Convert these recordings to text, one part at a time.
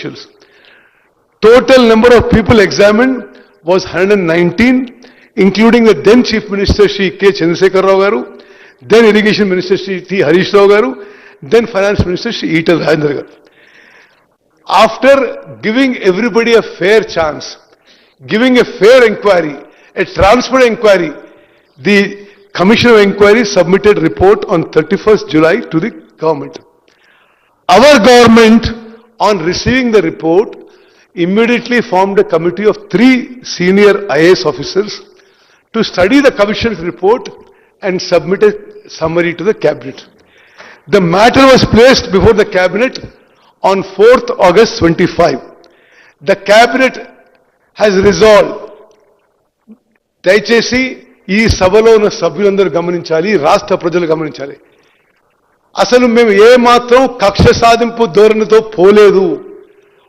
officials. Total number of people examined was 119, including the then Chief Minister Shri K. Chandrasekhar Rao Garu, then Irrigation Minister Shri T. Harish Rao Garu, then Finance Minister Shri Etal Rajendra Garu. After giving everybody a fair chance, giving a fair inquiry, a transparent inquiry, the Commission of Inquiry submitted report on 31st July to the government. Our government, on receiving the report, immediately formed a committee of 3 senior IAS officers to study the Commission's report and submit a summary to the Cabinet. The matter was placed before the Cabinet on 4th August 25. The Cabinet has resolved, దయచేసి ఈ సభలో ఉన్న సభ్యులందరూ గమనించాలి, రాష్ట్ర ప్రజలు గమనించాలి. అసలు మేము ఏ మాత్రం కక్ష సాధింపు ధోరణితో పోలేదు.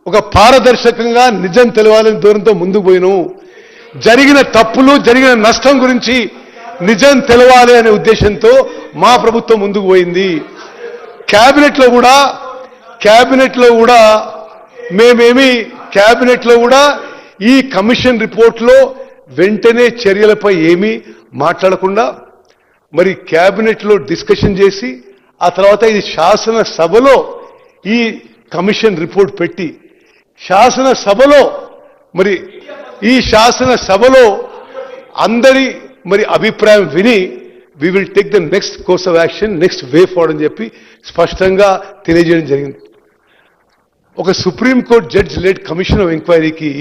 ఒక పారదర్శకంగా నిజం తెలవాలని ధోరణితో ముందుకు పోయినాం. జరిగిన తప్పులు, జరిగిన నష్టం గురించి నిజం తెలవాలి అనే ఉద్దేశంతో మా ప్రభుత్వం ముందుకు పోయింది. క్యాబినెట్లో కూడా ఈ కమిషన్ రిపోర్ట్లో వెంటనే చర్యలపై ఏమీ మాట్లాడకుండా మరి క్యాబినెట్లో డిస్కషన్ చేసి ఆ తర్వాత ఇది శాసనసభలో ఈ కమిషన్ రిపోర్ట్ పెట్టి శాసనసభలో అందరి మరి అభిప్రాయం విని we will take the next course of action, next way forward అని చెప్పి స్పష్టంగా తెలియజేయడం జరిగింది. ఒక supreme court judge led commission of ఎంక్వైరీకి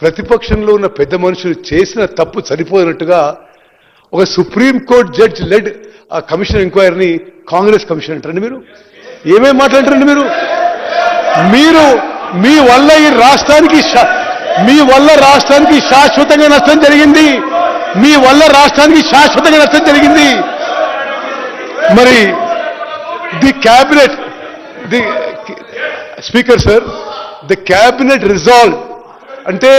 ప్రతిపక్షంలో ఉన్న పెద్ద మనుషులు చేసిన తప్పు సరిపోయినట్టుగా ఒక సుప్రీంకోర్టు జడ్జ్ లెడ్ ఆ కమిషన్ ఎంక్వైరీని కాంగ్రెస్ కమిషన్ అంటారండి. మీరు ఏమేమి మాట్లాడంటారండి? మీరు మీ వల్ల ఈ రాష్ట్రానికి శాశ్వతంగా నష్టం జరిగింది. మరి the cabinet, the speaker sir, the cabinet resolve అంటే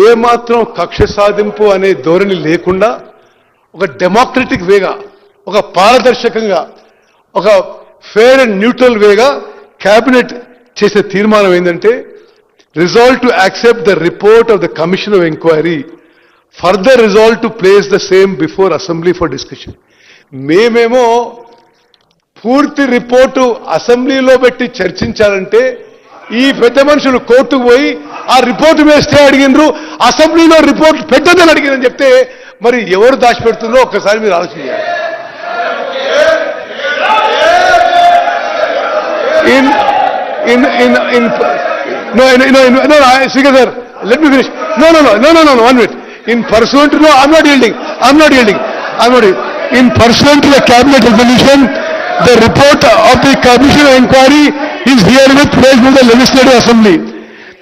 ఏమాత్రం కక్ష సాధింపు అనే ధోరణి లేకుండా ఒక డెమోక్రటిక్ వేగా, ఒక పారదర్శకంగా, ఒక fair and neutral Vega cabinet చేసే తీర్మానం ఏంటంటే resolve to accept the report of the Commission of Inquiry, further resolve to place the same before Assembly for discussion. మేమేమో పూర్తి రిపోర్టు అసెంబ్లీలో పెట్టి చర్చించాలంటే ఈ పెద్ద మనుషులు కోర్టుకు పోయి ఆ రిపోర్టు మీద స్టే అడిగినరు, అసెంబ్లీలో రిపోర్ట్ పెట్టదని అడిగిందని చెప్తే మరి ఎవరు దాచిపెడుతుందో ఒక్కసారి మీరు ఆలోచించాలి. No, Speaker sir, let me finish. No, 1 minute. In pursuant to, no, I'm not yielding. In pursuant to the cabinet resolution, the report of the Commission of Inquiry is herewith placed in the Legislative Assembly.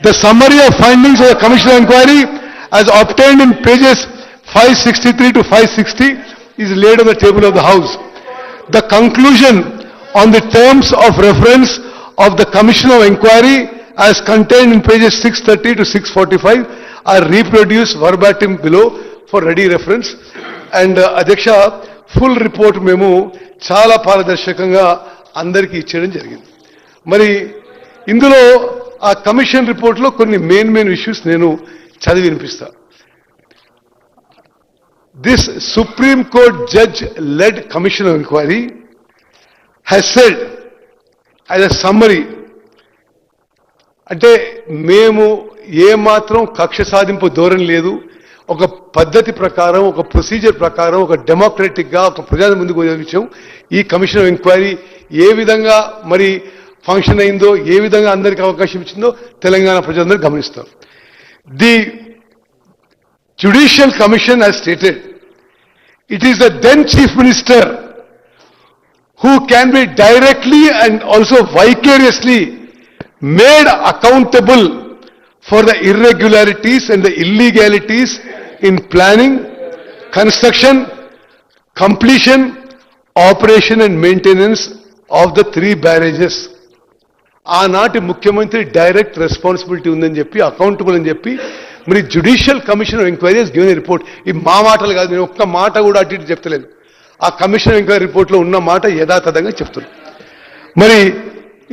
The summary of findings of the Commission of Inquiry, as obtained in pages 563 to 560, is laid on the table of the House. The conclusion on the terms of reference of the Commission of Inquiry, as contained in pages 630 to 645, are reproduced verbatim below for ready reference. And Adhyaksha, full report మేము చాలా పారదర్శకంగా అందరికీ ఇచ్చేయడం జరిగింది. మరి ఇందులో ఆ commission రిపోర్ట్లో కొన్ని మెయిన్ ఇష్యూస్ నేను చదివి వినిపిస్తా. This Supreme Court judge-led Commission of Inquiry has said as a summary, అంటే మేము ఏమాత్రం కక్ష సాధింపు ధోరణి లేదు, ఒక పద్ధతి ప్రకారం, ఒక ప్రొసీజర్ ప్రకారం, ఒక డెమోక్రటిక్గా, ఒక ప్రజల ముందుకు వచ్చే విషయం ఈ కమిషన్ ఆఫ్ ఎంక్వైరీ ఏ విధంగా మరి ఫంక్షన్ అయిందో, ఏ విధంగా అందరికీ అవకాశం ఇచ్చిందో తెలంగాణ ప్రజలందరూ గమనిస్తారు. The judicial commission has stated it is the then Chief Minister who can be directly and also vicariously made accountable for the irregularities and the illegalities in planning, construction, completion, operation and maintenance of the 3 barrages. ఆనాటి ముఖ్యమంత్రి direct responsibility ఉందని చెప్పి, accountable అని చెప్పి మరి judicial commission of enquiry has given a report. ఈ మా మాటలు కాదు, నేను ఒక్క మాట కూడా అటు ఇటు చెప్తలేదు. ఆ కమిషన్ ఆఫ్ ఎంక్వైరీ రిపోర్ట్లో ఉన్న మాట యథాతథంగా చెప్తున్నాను. మరి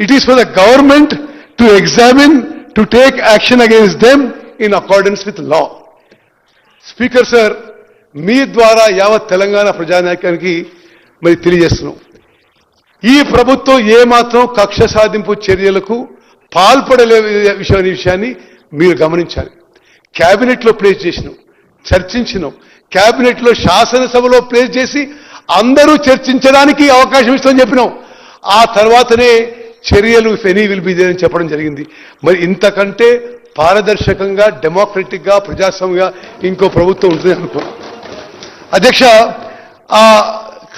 it is for the government to examine, to take action against them in accordance with law. Speaker sir, మీ ద్వారా యావత్ తెలంగాణ ప్రజానాయకానికి మరి తెలియజేస్తున్నాం. ఈ ప్రభుత్వం ఏమాత్రం కక్ష సాధింపు చర్యలకు పాల్పడలే విషయాన్ని మీరు గమనించాలి. క్యాబినెట్లో ప్లేస్ చేసినాం, చర్చించినాం, క్యాబినెట్లో శాసనసభలో ప్లేస్ చేసి అందరూ చర్చించడానికి అవకాశం ఇస్తామని చెప్పినాం. ఆ తర్వాతనే చర్యలు ఫెనీ విల్ బి దేర్ అని చెప్పడం జరిగింది. మరి ఇంతకంటే పారదర్శకంగా, డెమోక్రటిక్గా, ప్రజాస్వామ్యంగా ఇంకో ప్రభుత్వం ఉంటుంది అనుకున్నాం. అధ్యక్ష, ఆ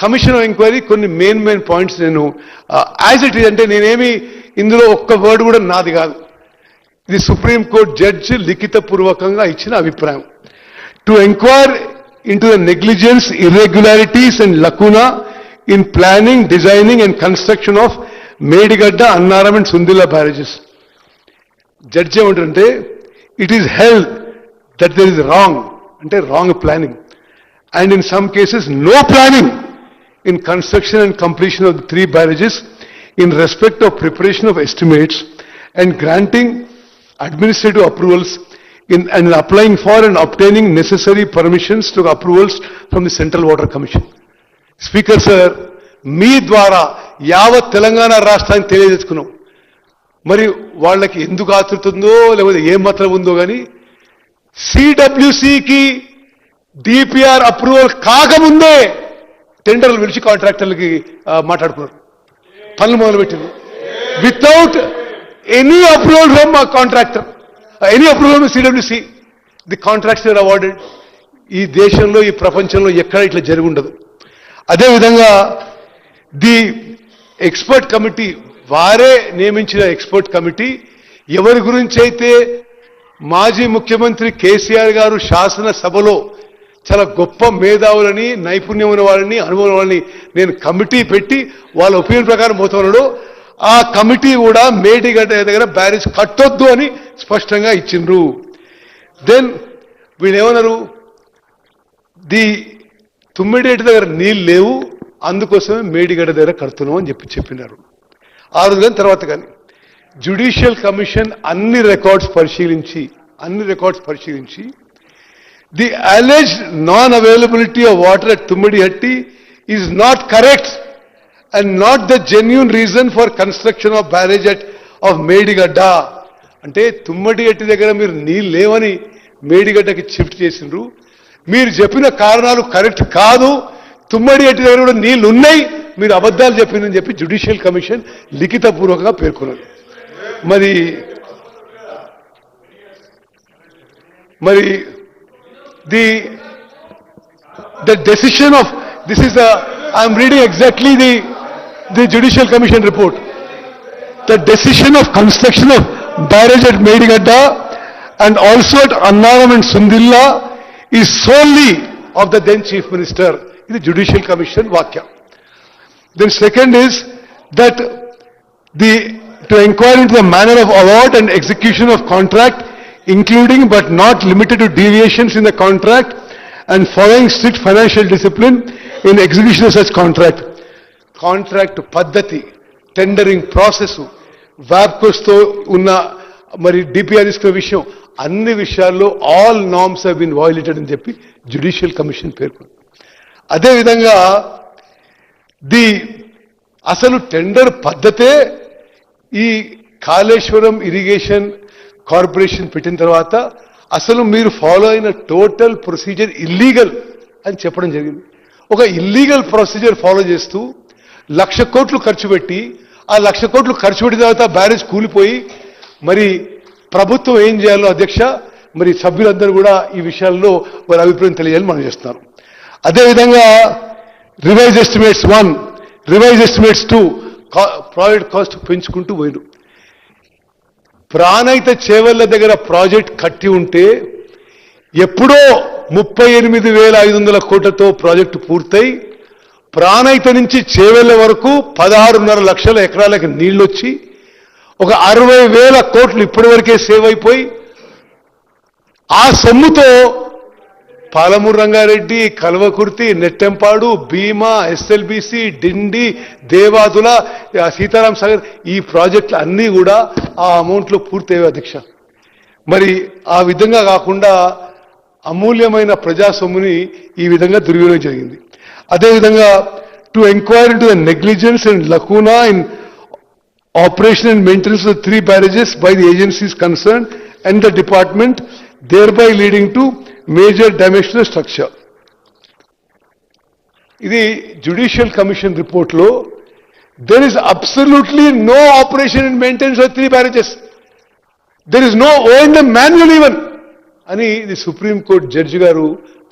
కమిషన్ ఆఫ్ ఎంక్వైరీ కొన్ని మెయిన్ పాయింట్స్ నేను యాజ్ ఇట్ ఈజ్, అంటే నేనేమి ఇందులో ఒక్క వర్డ్ కూడా నాది కాదు, ఇది సుప్రీంకోర్టు జడ్జి లిఖితపూర్వకంగా ఇచ్చిన అభిప్రాయం. To enquire into the negligence, irregularities and lacuna in planning, designing and construction of Medigadda, Annaram and Sundilla barrages. Judge ఏమంటారంటే, it is held that there is wrong planning, and in some cases no planning in construction and completion of the 3 barrages in respect of preparation of estimates and granting administrative approvals and applying for and obtaining necessary permissions to approvals from the Central Water Commission. Speaker sir, మీ ద్వారా యావత్ తెలంగాణ రాష్ట్రానికి తెలియజేసుకున్నాం. మరి వాళ్ళకి ఎందుకు ఆతృతుందో లేకపోతే ఏం మాత్రం ఉందో కానీ సిడబ్ల్యూసికి డిపిఆర్ అప్రూవల్ కాకముందే టెండర్లు పిలిచి కాంట్రాక్టర్లకి మాట్లాడుకున్నారు, పనులు మొదలుపెట్టింది. Without any approval from contractor, any approval from CWC, the contracts are awarded. ఈ దేశంలో, ఈ ప్రపంచంలో ఎక్కడ ఇట్లా జరిగి ఉండదు. అదేవిధంగా ది ఎక్స్పర్ట్ కమిటీ, వారే నియమించిన ఎక్స్పర్ట్ కమిటీ ఎవరి గురించి అయితే మాజీ ముఖ్యమంత్రి కేసీఆర్ గారు శాసనసభలో చాలా గొప్ప మేధావులని, నైపుణ్యం ఉన్న వాళ్ళని, అనుభవం వాళ్ళని నేను కమిటీ పెట్టి వాళ్ళ ఒపీనియన్ ప్రకారం పోతున్నాడు, ఆ కమిటీ కూడా మేడిగడ్డ దగ్గర బ్యారేజ్ కట్టొద్దు అని స్పష్టంగా ఇచ్చిండ్రు. దెన్ వీళ్ళు ఏమన్నారు, ది తుమ్మిడేటి దగ్గర నీళ్ళు లేవు, అందుకోసమే మేడిగడ్డ దగ్గర కడుతున్నాం అని చెప్పినారు. ఆ రోజు తర్వాత కానీ జ్యుడిషియల్ కమిషన్ అన్ని రికార్డ్స్ పరిశీలించి the alleged non availability of water at Tummidihatti is not correct and not the genuine reason for construction of barrage of Medigadda. అంటే తుమ్మడిగట్టి దగ్గర మీరు నీళ్ళు లేవని మేడిగడ్డకి షిఫ్ట్ చేసిండ్రు. మీరు చెప్పిన కారణాలు కరెక్ట్ కాదు, తుమ్మడిగట్టి దగ్గర కూడా నీళ్లు ఉన్నాయి, మీరు అబద్ధాలు చెప్పిందని చెప్పి జ్యుడిషియల్ కమిషన్ లిఖితపూర్వకంగా పేర్కొన్నారు. మరి the decision of this is I am reading exactly the Judicial Commission report. The decision of construction of barrage at Medigadda and also at Annaram and Sundilla is solely of the then Chief Minister. This is Judicial Commission Vakya. Then second is that to inquire into the manner of award and execution of contract, including but not limited to deviations in the contract and following strict financial discipline in execution of such contract. Contract పద్ధతి, tendering process, వ్యాప్కోస్తో ఉన్న మరి DPR తీసుకున్న విషయం, అన్ని విషయాల్లో all norms have been violated అని చెప్పి judicial commission పేర్కొంది. అదేవిధంగా అసలు టెండర్ పద్ధతే ఈ కాళేశ్వరం ఇరిగేషన్ కార్పొరేషన్ పెట్టిన తర్వాత అసలు మీరు ఫాలో అయిన టోటల్ ప్రొసీజర్ ఇల్లీగల్ అని చెప్పడం జరిగింది. ఒక ఇల్లీగల్ ప్రొసీజర్ ఫాలో చేస్తూ 1,00,000 కోట్లు ఖర్చు పెట్టి, ఆ 1,00,000 కోట్లు ఖర్చు పెట్టిన తర్వాత బ్యారేజ్ కూలిపోయి, మరి ప్రభుత్వం ఏం చేయాలో అధ్యక్ష, మరి సభ్యులందరూ కూడా ఈ విషయాల్లో వారి అభిప్రాయం తెలియాలని మనం చేస్తున్నారు. అదేవిధంగా revise estimates 1, revise estimates 2 project cost పెంచుకుంటూ పోయిడు. ప్రాణహిత చేవెళ్ల దగ్గర ప్రాజెక్ట్ కట్టి ఉంటే ఎప్పుడో 38,500 కోట్లతో ప్రాజెక్టు పూర్తయి ప్రాణహిత నుంచి చేవెళ్ల వరకు 16.5 లక్షల ఎకరాలకు నీళ్లొచ్చి ఒక 60,000 కోట్లు ఇప్పటి వరకే సేవ్ అయిపోయి, ఆ సొమ్ముతో పాలమూరు రంగారెడ్డి, కల్వకుర్తి, నెట్టెంపాడు, భీమా, ఎస్ఎల్బిసి, డిండి, దేవాదుల, సీతారాం సాగర్ ఈ ప్రాజెక్టులు అన్నీ కూడా ఆ అమౌంట్లో పూర్తయ్యాయి అధ్యక్ష. మరి ఆ విధంగా కాకుండా అమూల్యమైన ప్రజాసొమ్ముని ఈ విధంగా దుర్వినియోగం జరిగింది. అదేవిధంగా to enquire into the negligence and లకూనా in operation and maintenance of 3 barrages by the agencies concerned and the department, thereby leading to major damage to the structure. ఇది జ్యుడిషియల్ కమిషన్ రిపోర్ట్ లో there is absolutely no operation and maintenance of 3 barrages. There is no O&M manual even అని ఇది supreme court judge గారు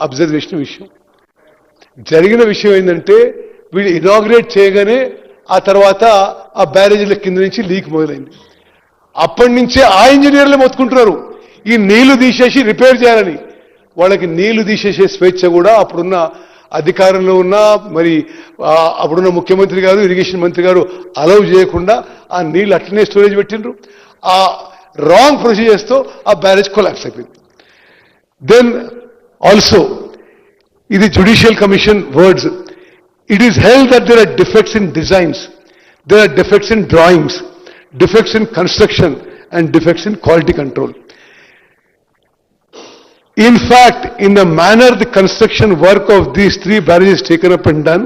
observe చేసిన విషయం. జరిగిన విషయం ఏంటంటే వీళ్ళు ఇనాగ్రేట్ చేయగానే ఆ తర్వాత ఆ బ్యారేజీల కింద నుంచి లీక్ మొదలైంది. అప్పటి నుంచే ఆ ఇంజనీర్లే మొత్తుకుంటున్నారు ఈ నీళ్లు తీసేసి రిపేర్ చేయాలని. వాళ్ళకి నీళ్లు తీసేసే స్వేచ్ఛ కూడా అప్పుడున్న అధికారంలో ఉన్న మరి అప్పుడున్న ముఖ్యమంత్రి గారు, ఇరిగేషన్ మంత్రి గారు అలౌ చేయకుండా ఆ నీళ్లు అట్లనే స్టోరేజ్ పెట్టిండ్రు. ఆ రాంగ్ ప్రొసీజర్స్ తో ఆ బ్యారేజ్ కొలాప్స్ అయిపోయింది. దెన్ ఆల్సో ఇది judicial commission words. It is held that there are defects in designs, there are defects in drawings, defects in construction and defects in quality control. In fact, in the manner the construction work of these 3 barrages taken up and done,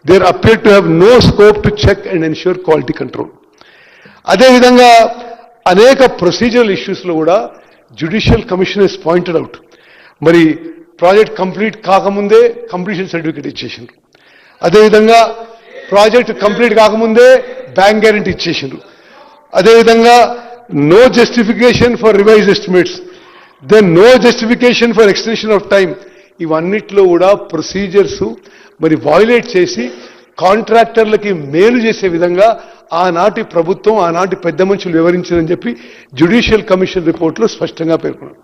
there appear to have no scope to check and ensure quality control. Adhe vidhanga aneka procedural issues lo kuda judicial commission has pointed out. Mari project complete kaakamunde completion certificate ichchesinడ్రు. అదేవిధంగా project complete కాకముందే bank guarantee ఇచ్చేసిండ్రు. అదేవిధంగా no justification for revise estimates, then no justification for extension of time. ఇవన్నిట్లో కూడా procedures మరి violate చేసి కాంట్రాక్టర్లకి మేలు చేసే విధంగా ఆనాటి ప్రభుత్వం ఆనాటి పెద్ద మనుషులు వివరించారని చెప్పి జ్యుడిషియల్ కమిషన్ రిపోర్ట్లో స్పష్టంగా పేర్కొన్నారు.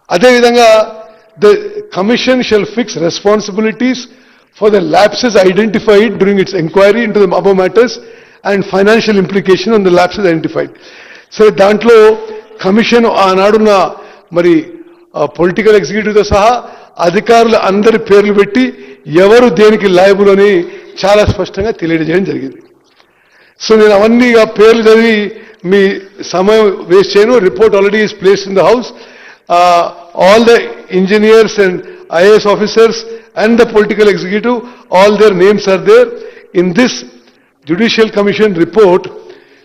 అదేవిధంగా the commission shall fix responsibilities for the lapses identified during its inquiry into the above matters and financial implication on the lapses identified. So dantlo commission aanaduna mari political executive తో సహా అధికారులు అందరి పేర్లు పెట్టి ఎవరు దేనికి లయబుల్ అని చాలా స్పష్టంగా తెలియజేయడం జరిగింది. సో నేను అవన్నీ పేర్లు చదివి మీ సమయం వేస్ట్ చేయను. Report already is placed in the house. All the engineers and IAS officers and the political executive, all their names are there. In this Judicial Commission report,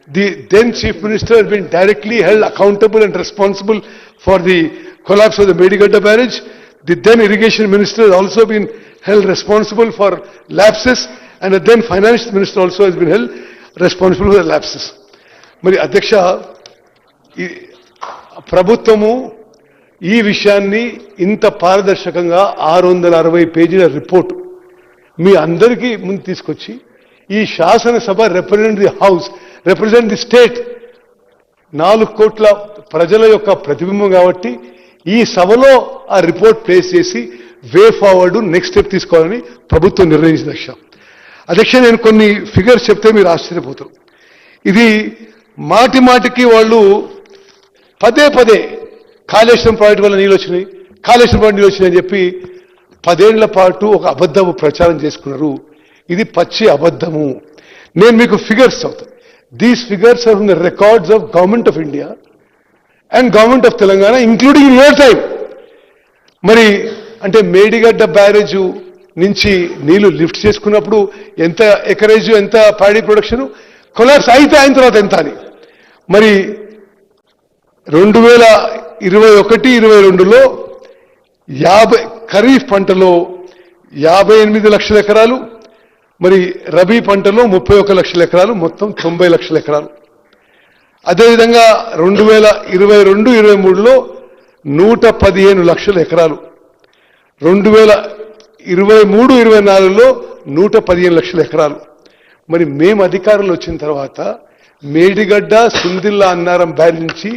the then Chief Minister has been directly held accountable and responsible for the collapse of the Medigadda barrage. The then Irrigation Minister has also been held responsible for lapses, and the then Finance Minister also has been held responsible for the lapses. Mari Adhyaksha, Prabhutvamu ఈ విషయాన్ని ఇంత పారదర్శకంగా 660 పేజీల report మీ అందరికీ ముందు తీసుకొచ్చి ఈ శాసనసభ represent the house, represent the state, 4 కోట్ల ప్రజల యొక్క ప్రతిబింబం కాబట్టి ఈ సభలో ఆ రిపోర్ట్ ప్లేస్ చేసి వే ఫార్వర్డ్ నెక్స్ట్ స్టెప్ తీసుకోవాలని ప్రభుత్వం నిర్ణయించిన అధ్యక్ష. నేను కొన్ని ఫిగర్స్ చెప్తే మీరు ఆశ్చర్యపోతారు. ఇది మాటి మాటికి వాళ్ళు పదే పదే కాళేశ్వరం ప్రాజెక్టు వల్ల నీళ్ళు వచ్చినాయి, కాళేశ్వరం ప్రాజెక్టు నీళ్ళు వచ్చినాయి అని చెప్పి 10 ఏళ్ల పాటు ఒక అబద్ధము ప్రచారం చేసుకున్నారు. ఇది పచ్చి అబద్ధము. నేను మీకు ఫిగర్స్ చెప్తాను. These figures are from the records of government of India and government of Telangana including in your time. మరి అంటే మేడిగడ్డ బ్యారేజ్ నుంచి నీళ్లు లిఫ్ట్ చేసుకున్నప్పుడు ఎంత ఎకరేజ్, ఎంత ప్యాడీ ప్రొడక్షన్, కొలాప్స్ అయిన తర్వాత ఎంత అని. మరి 2021-22లో ఖరీఫ్ పంటలో 58 లక్షల ఎకరాలు, మరి రబీ పంటలో 31 లక్షల ఎకరాలు, మొత్తం 90 లక్షల ఎకరాలు. అదేవిధంగా 2022-23లో 115 లక్షల ఎకరాలు, 2023-24లో 115 లక్షల ఎకరాలు. మరి మేము అధికారంలో వచ్చిన తర్వాత మేడిగడ్డ, సుందిల్లా అన్నారం బ్యారేజ్ నుంచి